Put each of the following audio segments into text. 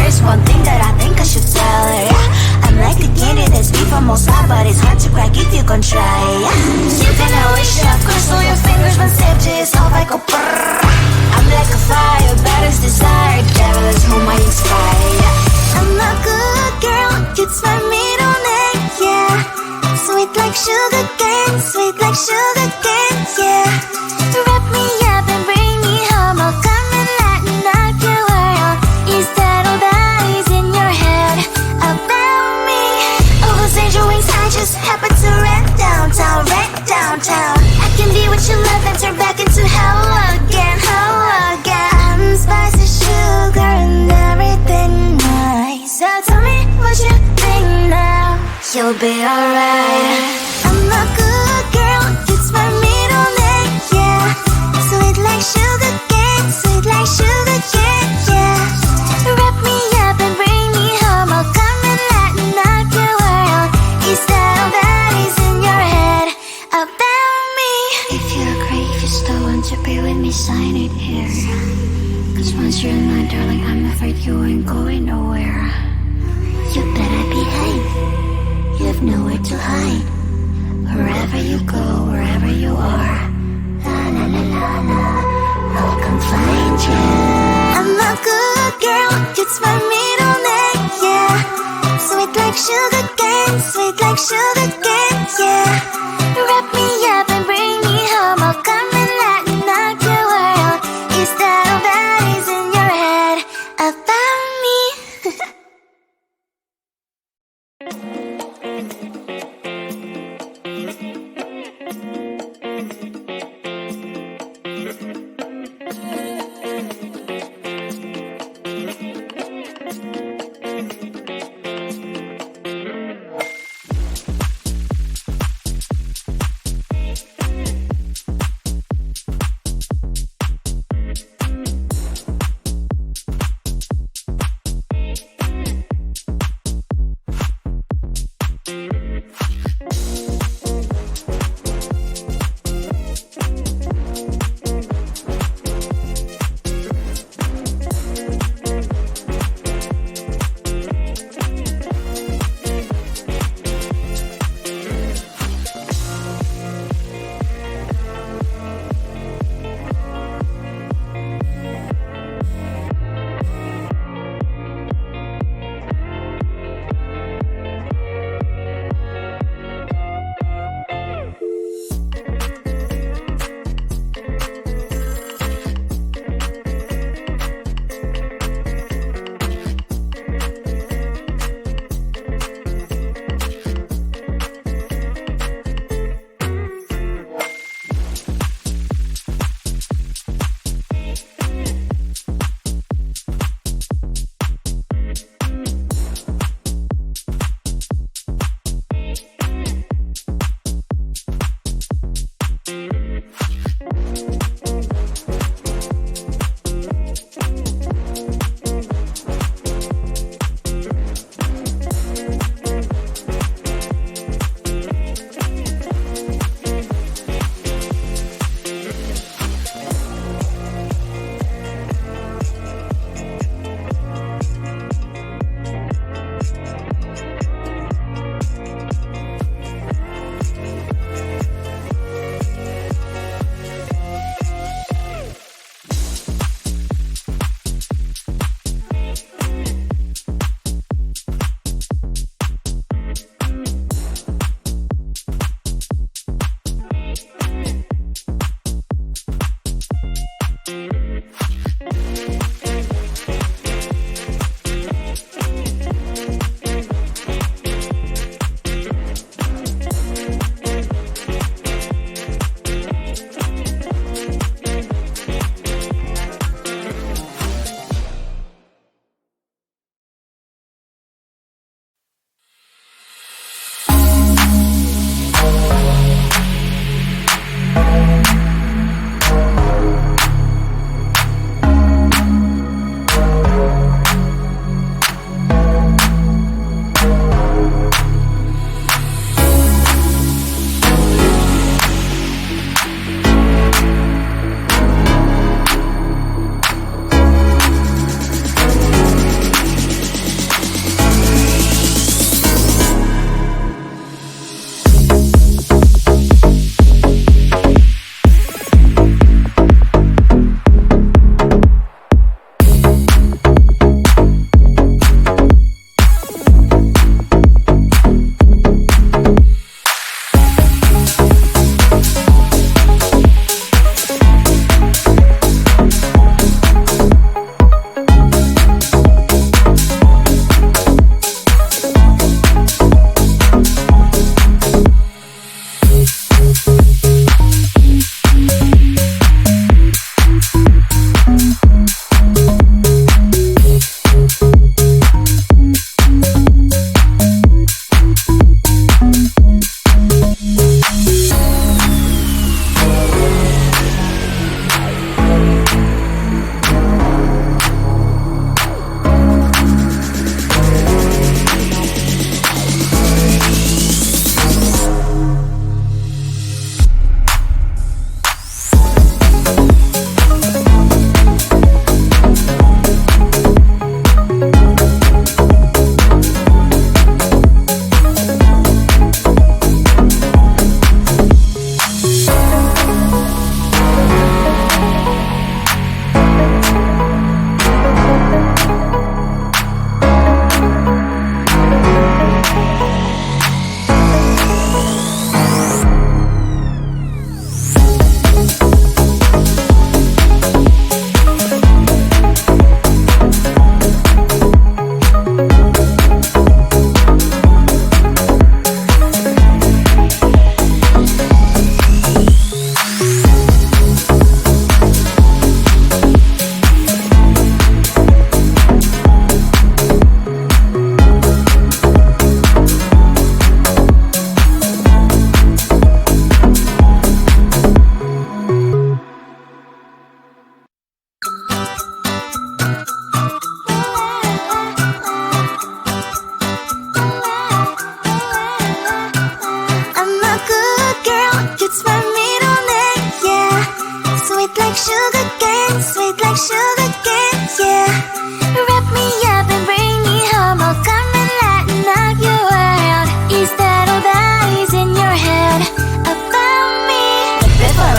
there's one thing that I think I should tell her, yeah. I'm like the candy that's deep from most high, but it's hard to crack if you can try, yeah. You can wish up crystal your fingers when safety is off, I go brrrr. I'm like a fire, battles desire, devil is whom I inspire, yeah. I'm a good girl, it's my middle name, yeah. Sweet like sugar cane, sweet like sugar cane, yeah. Wrap me up and bring me home, I'll come and lighten up your world. Is that all that is in your head about me? Oh, those angel wings, I just happen to rent downtown, I can be what you love and turn back into hell again, I'm spicy sugar and everything nice. So tell me what you think now, you'll be alright. I'm a good girl, it's my middle name, yeah. Sweet like sugar cane, sweet like sugar cane, yeah. Wrap me up and bring me home, I'll come and lighten up your world. Is that all that is in your head about me? If you agree, if you still want to be with me, sign it here. Cause once you're mine, darling, I'm afraid you ain't going nowhere. You better behave, you have nowhere to hide. Wherever you go, wherever you are, la la la la la, I'll come find you. I'm a good girl, it's my middle name, yeah. Sweet like sugar cane, sweet like sugar cane, yeah. Wrap me up and bring me home, I'll come and lighten up your world. Is that all that is in your head about me?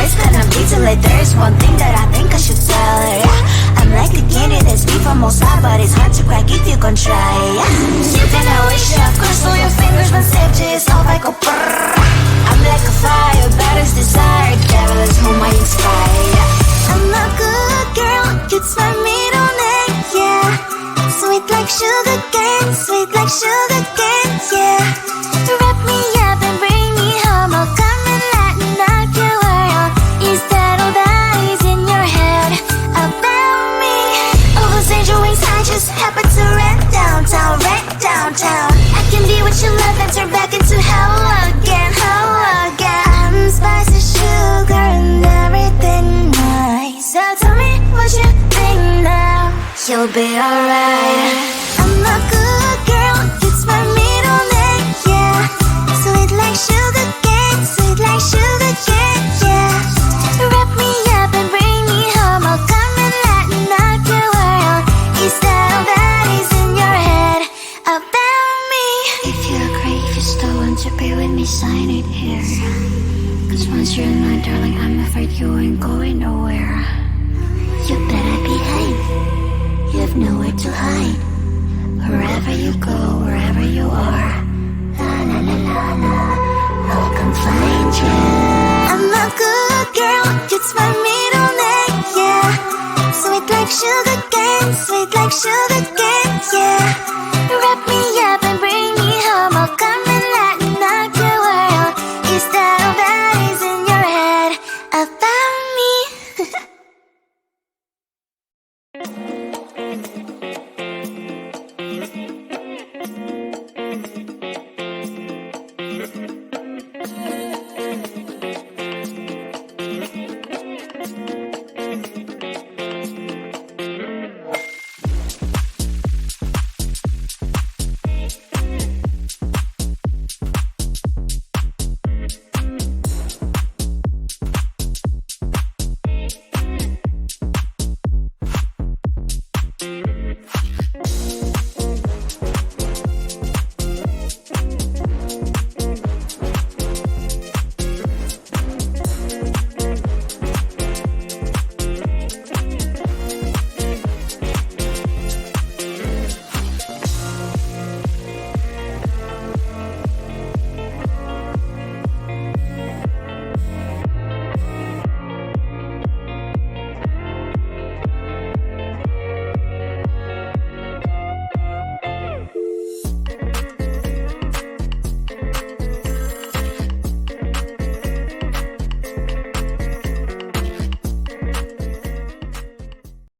it's gonna be too late. There's one thing that I think I should tell her, yeah. I'm like the candy that's deep from most high, but it's hard to crack if you can try, yeah. You can always shove crystal your fingers when safety is off, I go brrrr. I'm like a fire, bad as desire, devil is whom I inspire, yeah. I'm a good girl, it's my middle name, yeah. Sweet like sugar cane, sweet like sugar cane, yeah. Wrap me up and bring me home, I'll come and lighten up your world. Is that all that is in your head about me? Oh, those angel wings, I just happen to rent downtown, I can be what you love and turn back into hell again, I'm spicy sugar and everything nice. So tell me what you think now, you'll be alright. I'm a good girl, it's my middle name, yeah. Sweet like sugar cane, sweet like sugar cane, yeah. Wrap me up and bring me home, I'll come and lighten up your world. Is that all that is in your head about me? If you agree, if you still want to be with me, sign it here. Cause once you're in line, darling, I'm afraid you ain't going nowhere. You better behave, you have nowhere to hide. Wherever you go, wherever you are, la la la la la, I'll come find you. I'm a good girl, it's my middle name, yeah. Sweet like sugar cane, sweet like sugar